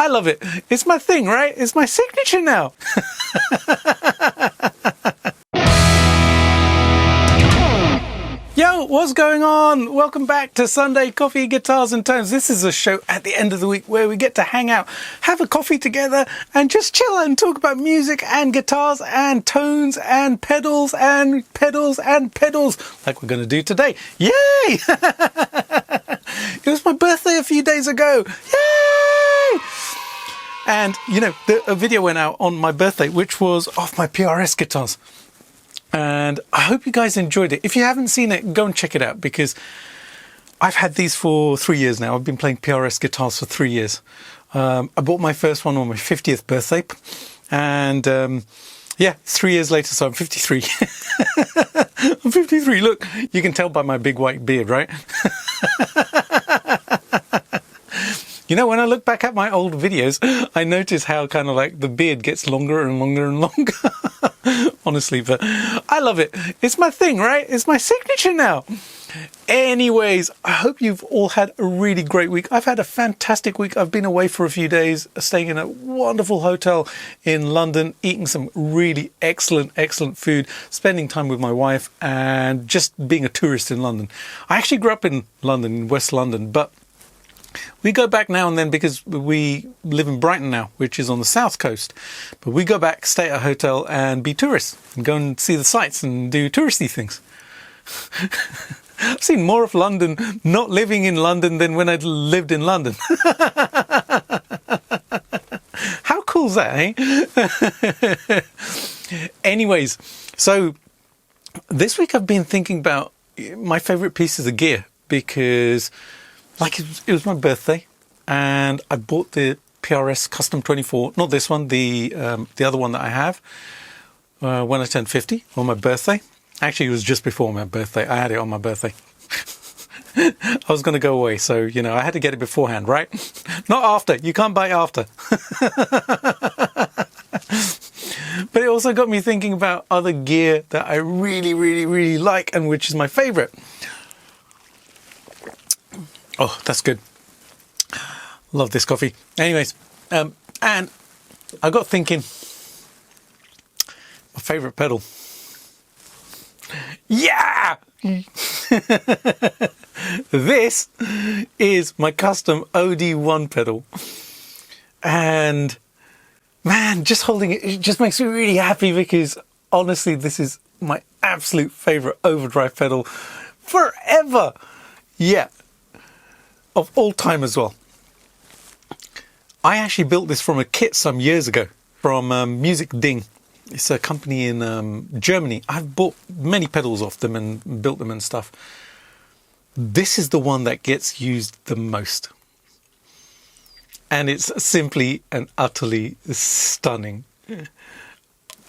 I love it. It's my thing, right? It's my signature now. Yo, what's going on? Welcome back to Sunday Coffee, Guitars and Tones. This is a show at the end of the week where we get to hang out, have a coffee together and just chill and talk about music and guitars and tones and pedals and pedals and pedals like we're going to do today. Yay! It was my birthday a few days ago. Yay! And, you know, a video went out on my birthday, which was of my PRS guitars. And I hope you guys enjoyed it. If you haven't seen it, go and check it out, because I've had these for 3 years now. I've been playing PRS guitars for 3 years. I bought my first one on my 50th birthday. And yeah, 3 years later, so I'm 53. I'm 53. Look, you can tell by my big white beard, right? You know, when I look back at my old videos, I notice how kind of like the beard gets longer and longer and longer. Honestly, but I love it. It's my thing, right? It's my signature now. Anyways, I hope you've all had a really great week. I've had a fantastic week. I've been away for a few days, staying in a wonderful hotel in London, eating some really excellent food, spending time with my wife, and just being a tourist in London. I actually grew up in London, in West London, but we go back now and then because we live in Brighton now, which is on the south coast. But we go back, stay at a hotel and be tourists and go and see the sights and do touristy things. I've seen more of London not living in London than when I lived in London. How cool's that, eh? Anyways, so this week I've been thinking about my favorite pieces of gear, because like it was my birthday and I bought the PRS Custom 24, not this one, the other one that I have, when I turned 50 on my birthday. Actually, it was just before my birthday. I had it on my birthday. I was going to go away, so, you know, I had to get it beforehand, right? Not after. You can't buy after. But it also got me thinking about other gear that I really like, and which is my favorite. Oh, that's good. Love this coffee. Anyways, and I got thinking, my favorite pedal. Yeah! This is my custom OD1 pedal. And man, just holding it, it just makes me really happy, because honestly, this is my absolute favorite overdrive pedal forever. Yeah. Of all time as well. I actually built this from a kit some years ago from Music Ding. It's a company in Germany. I've bought many pedals off them and built them and stuff. This is the one that gets used the most. And it's simply and utterly stunning.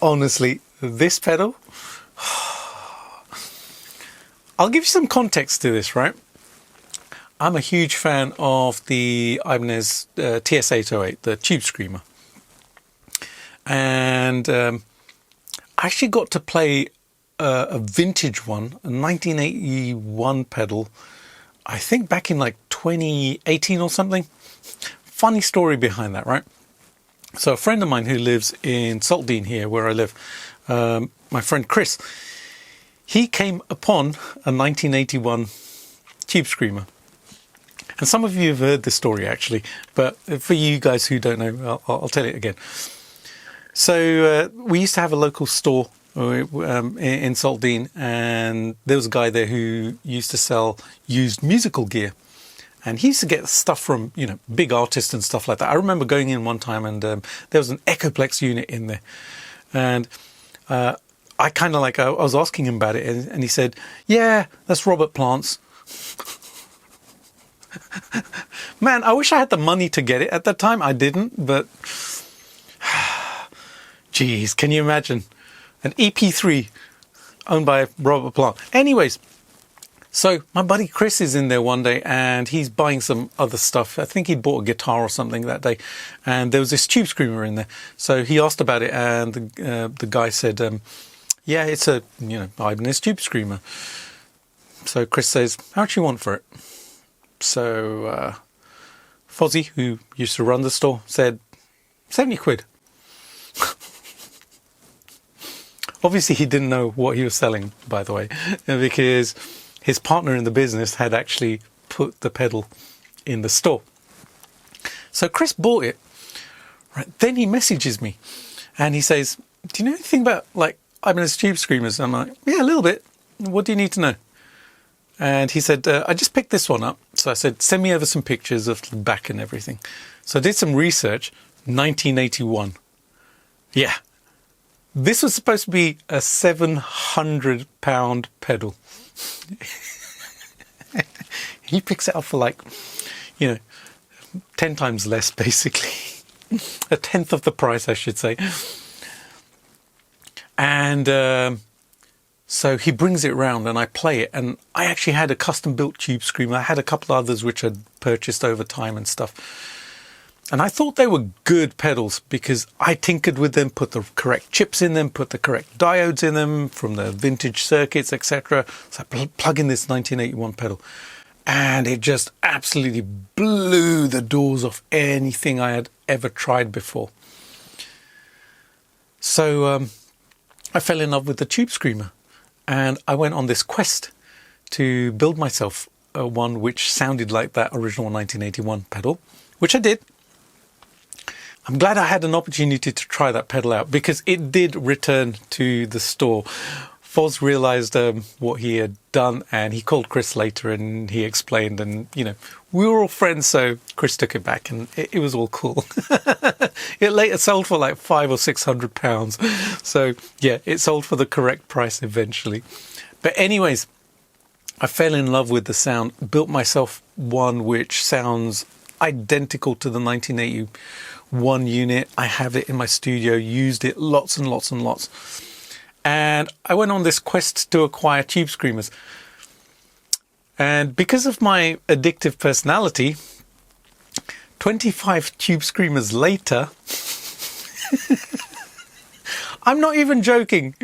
Honestly, this pedal... I'll give you some context to this, right? I'm a huge fan of the Ibanez TS808, the Tube Screamer. And I actually got to play a vintage one, a 1981 pedal, I think back in like 2018 or something. Funny story behind that, right? So a friend of mine who lives in Saltdean here, where I live, my friend Chris, he came upon a 1981 Tube Screamer. And some of you have heard this story, actually, but for you guys who don't know, I'll tell it again. So we used to have a local store in Saltdean, and there was a guy there who used to sell used musical gear. And he used to get stuff from, you know, big artists and stuff like that. I remember going in one time and there was an Echoplex unit in there. And I kind of like, I was asking him about it, and he said, yeah, that's Robert Plant's. Man, I wish I had the money to get it at that time. I didn't, but geez, can you imagine an EP3 owned by Robert Plant? Anyways, so my buddy Chris is in there one day and he's buying some other stuff. I think he'd bought a guitar or something that day, and there was this Tube Screamer in there. So he asked about it, and the guy said, yeah, it's a, you know, Ibanez Tube Screamer. So Chris says, how much do you want for it? So Fozzie, who used to run the store, said, 70 quid. Obviously, he didn't know what he was selling, by the way, because his partner in the business had actually put the pedal in the store. So Chris bought it. Right. Then he messages me and he says, do you know anything about like Ibanez tube screamers? I'm like, yeah, a little bit. What do you need to know? And he said, I just picked this one up. So I said, send me over some pictures of the back and everything. So I did some research, 1981. Yeah. This was supposed to be a 700-pound pedal. He picks it up for like, 10 times less, basically. A tenth of the price, I should say. And so he brings it round and I play it. And I actually had a custom-built tube screamer. I had a couple others which I'd purchased over time and stuff. And I thought they were good pedals because I tinkered with them, put the correct chips in them, put the correct diodes in them from the vintage circuits, etc. So I plug in this 1981 pedal and it just absolutely blew the doors off anything I had ever tried before. So I fell in love with the tube screamer and I went on this quest to build myself one which sounded like that original 1981 pedal, which I did. I'm glad I had an opportunity to try that pedal out because it did return to the store. Foz realized what he had done and he called Chris later and he explained and, we were all friends, so Chris took it back and it was all cool. It later sold for like £500 or £600. So yeah, it sold for the correct price eventually. But anyways, I fell in love with the sound, built myself one which sounds identical to the 1981 unit. I have it in my studio, used it lots and lots and lots. And I went on this quest to acquire tube screamers. And because of my addictive personality, 25 tube screamers later, I'm not even joking.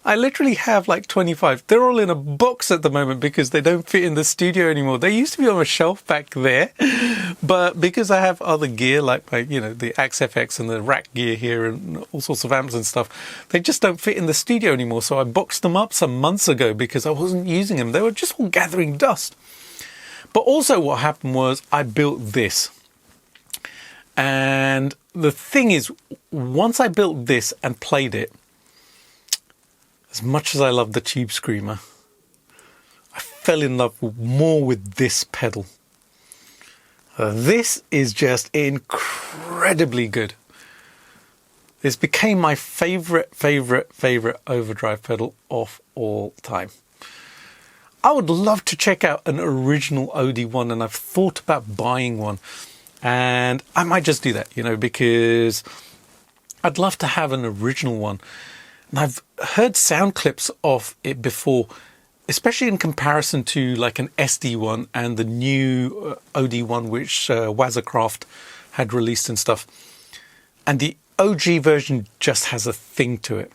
I literally have like 25. They're all in a box at the moment because they don't fit in the studio anymore. They used to be on a shelf back there, but because I have other gear like my, the Axe FX and the rack gear here and all sorts of amps and stuff, they just don't fit in the studio anymore. So I boxed them up some months ago because I wasn't using them. They were just all gathering dust. But also what happened was I built this. And the thing is, once I built this and played it, as much as I love the tube screamer, I fell in love more with this pedal. This is just incredibly good. This became my favorite overdrive pedal of all time. I would love to check out an original OD1 and I've thought about buying one. And I might just do that, because I'd love to have an original one. And I've heard sound clips of it before, especially in comparison to like an SD one and the new OD1 which Wazercraft had released and stuff. And the OG version just has a thing to it.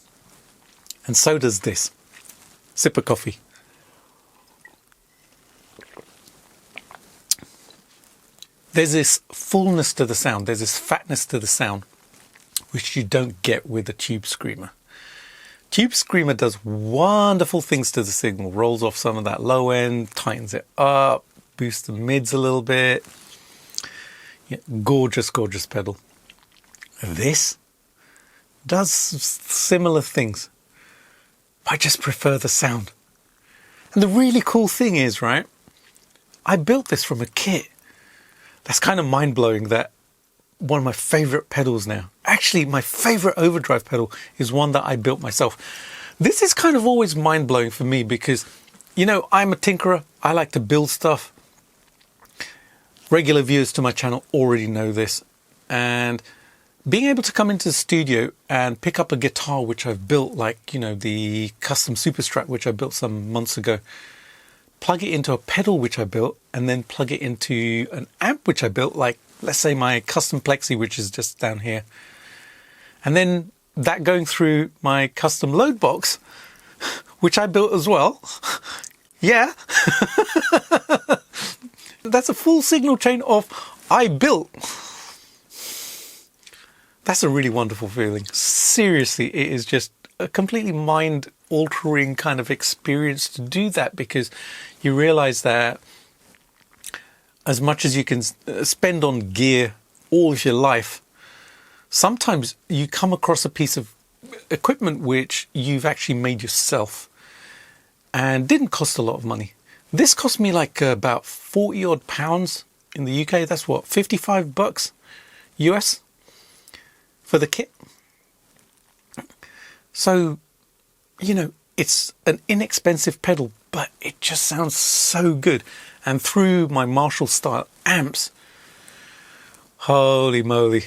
And so does this. Sip of coffee. There's this fullness to the sound, there's this fatness to the sound, which you don't get with a tube screamer. Tube screamer does wonderful things to the signal, rolls off some of that low end, tightens it up, boosts the mids a little bit. Yeah, gorgeous, gorgeous pedal. This does similar things. I just prefer the sound. And the really cool thing is, right, I built this from a kit. That's kind of mind-blowing that one of my favorite pedals now, actually my favorite overdrive pedal is one that I built myself. This is kind of always mind-blowing for me because, I'm a tinkerer. I like to build stuff. Regular viewers to my channel already know this. And being able to come into the studio and pick up a guitar which I've built, like, the custom Super Strat which I built some months ago, plug it into a pedal which I built, and then plug it into an amp which I built, like let's say my custom Plexi which is just down here, and then that going through my custom load box which I built as well. Yeah. That's a full signal chain of I built. That's a really wonderful feeling. Seriously, it is just a completely mind-altering kind of experience to do that, because you realize that as much as you can spend on gear all of your life, sometimes you come across a piece of equipment which you've actually made yourself and didn't cost a lot of money. This cost me like about 40 odd pounds in the UK. That's what, 55 bucks US for the kit. So, you know, it's an inexpensive pedal, but it just sounds so good. And through my Marshall style amps, holy moly.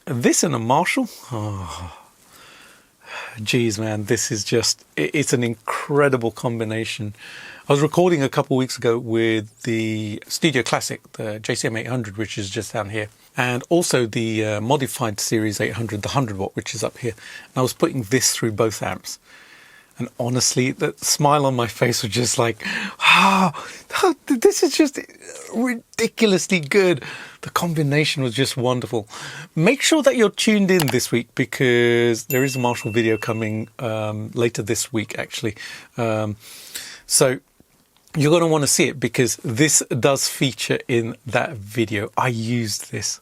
This and a Marshall, oh, geez, man, this is just, it's an incredible combination. I was recording a couple of weeks ago with the Studio Classic, the JCM800, which is just down here, and also the modified Series 800, the 100 watt, which is up here. And I was putting this through both amps. And honestly, the smile on my face was just like, this is just ridiculously good. The combination was just wonderful. Make sure that you're tuned in this week, because there is a Marshall video coming later this week, actually. So you're going to want to see it, because this does feature in that video. I used this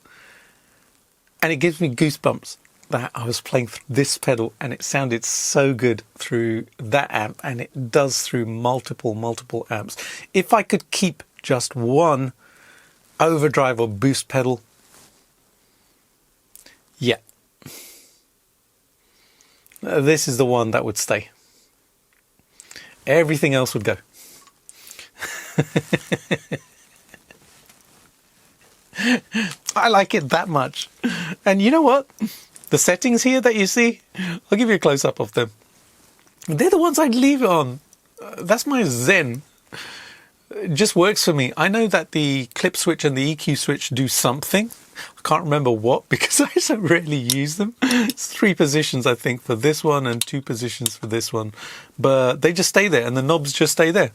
and it gives me goosebumps that I was playing this pedal and it sounded so good through that amp, and it does through multiple amps. If I could keep just one overdrive or boost pedal, yeah, this is the one that would stay. Everything else would go. I like it that much. And you know what? The settings here that you see, I'll give you a close-up of them. They're the ones I'd leave it on. That's my zen. It just works for me. I know that the clip switch and the EQ switch do something. I can't remember what, because I so rarely use them. It's 3 positions, I think, for this one and 2 positions for this one. But they just stay there, and the knobs just stay there.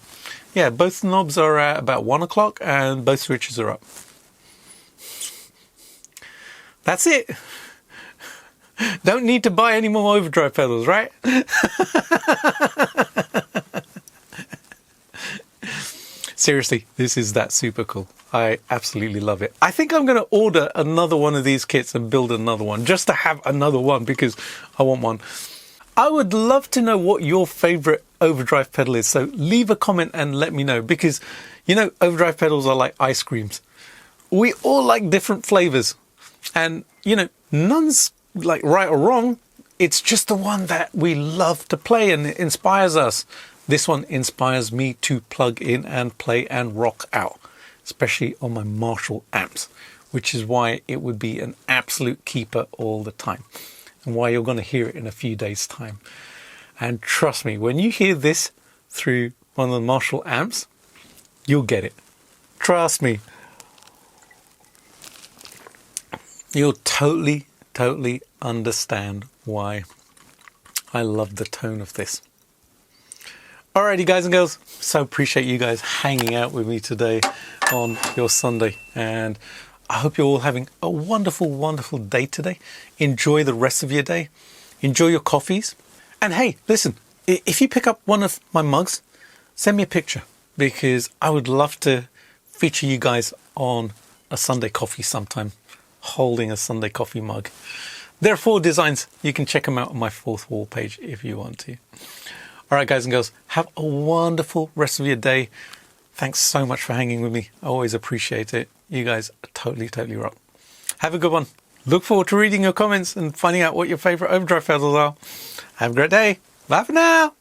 Yeah, both knobs are at about 1 o'clock and both switches are up. That's it. Don't need to buy any more overdrive pedals, right? Seriously, this is that super cool. I absolutely love it. I think I'm going to order another one of these kits and build another one, just to have another one, because I want one. I would love to know what your favorite overdrive pedal is. So leave a comment and let me know, because, you know, overdrive pedals are like ice creams. We all like different flavors, and, you know, none's like right or wrong. It's just the one that we love to play and it inspires us. This one inspires me to plug in and play and rock out, especially on my Marshall amps, which is why it would be an absolute keeper all the time, and why you're going to hear it in a few days' time. And trust me, when you hear this through one of the Marshall amps, you'll get it. Trust me. You'll totally understand why I love the tone of this. Alrighty, guys and girls, so appreciate you guys hanging out with me today on your Sunday, and I hope you're all having a wonderful day today. Enjoy the rest of your day. Enjoy your coffees. And hey, listen, if you pick up one of my mugs, send me a picture, because I would love to feature you guys on a Sunday coffee sometime, holding a Sunday coffee mug. There are 4 designs. You can check them out on my 4th wall page if you want to. All right, guys and girls, have a wonderful rest of your day. Thanks so much for hanging with me. I always appreciate it. You guys totally rock. Have a good one. Look forward to reading your comments and finding out what your favorite overdrive pedals are. Have a great day. Bye for now.